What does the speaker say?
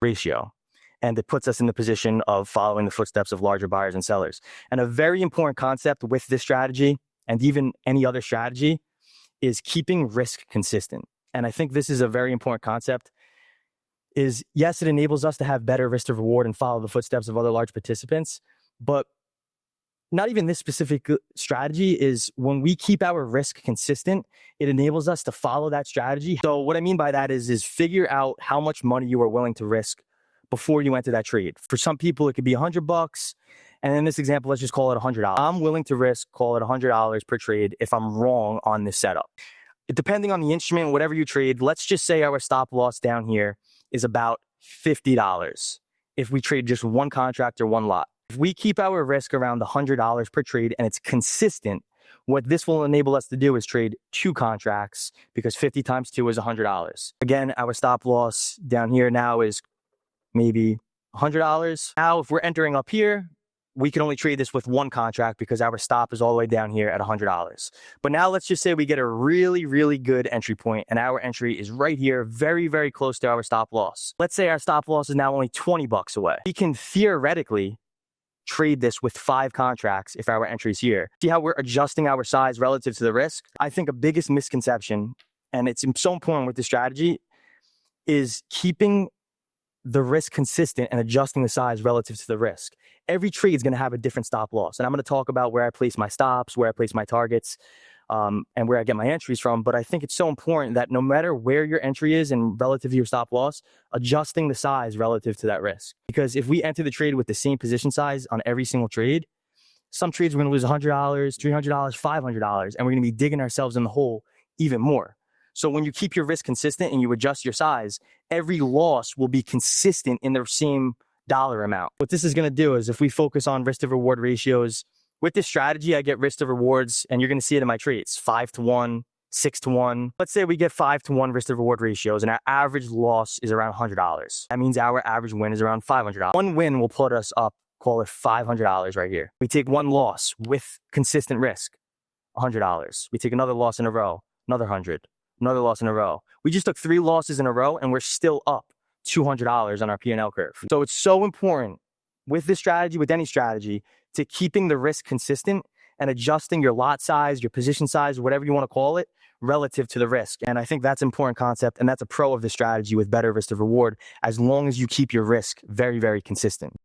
ratio. And it puts us in the position of following the footsteps of larger buyers and sellers. And a very important concept with this strategy, and even any other strategy, is keeping risk consistent. And I think this is a very important concept. Is yes, it enables us to have better risk to reward and follow the footsteps of other large participants, but not even this specific strategy. Is when we keep our risk consistent, it enables us to follow that strategy. So what I mean by that is figure out how much money you are willing to risk before you enter that trade. For some people, it could be $100. And in this example, let's just call it $100. I'm willing to risk, call it $100 per trade if I'm wrong on this setup. Depending on the instrument, whatever you trade, let's just say our stop loss down here is about $50 if we trade just one contract or one lot. If we keep our risk around $100 per trade and it's consistent, what this will enable us to do is trade 2 contracts, because 50 times 2 is $100. Again, our stop loss down here now is maybe $100. Now, if we're entering up here, we can only trade this with 1 contract because our stop is all the way down here at $100. But now let's just say we get a really, really good entry point and our entry is right here, very, very close to our stop loss. Let's say our stop loss is now only $20 away. We can theoretically trade this with 5 contracts if our entry is here. See how we're adjusting our size relative to the risk? I think a biggest misconception, and it's so important with this strategy, is keeping the risk consistent and adjusting the size relative to the risk. Every trade is going to have a different stop loss. And I'm going to talk about where I place my stops, where I place my targets, and where I get my entries from. But I think it's so important that no matter where your entry is and relative to your stop loss, adjusting the size relative to that risk. Because if we enter the trade with the same position size on every single trade, some trades we're going to lose $100, $300, $500, and we're going to be digging ourselves in the hole even more. So when you keep your risk consistent and you adjust your size, every loss will be consistent in the same dollar amount. What this is going to do is, if we focus on risk to reward ratios, with this strategy, I get risk to rewards, and you're going to see it in my trades, 5-to-1, 6-to-1. Let's say we get 5-to-1 risk to reward ratios, and our average loss is around $100. That means our average win is around $500. One win will put us up, call it $500 right here. We take one loss with consistent risk, $100. We take another loss in a row, another 100. Another loss in a row. We just took 3 losses in a row and we're still up $200 on our P&L curve. So it's so important with this strategy, with any strategy, to keeping the risk consistent and adjusting your lot size, your position size, whatever you want to call it, relative to the risk. And I think that's an important concept, and that's a pro of this strategy with better risk to reward, as long as you keep your risk very, very consistent.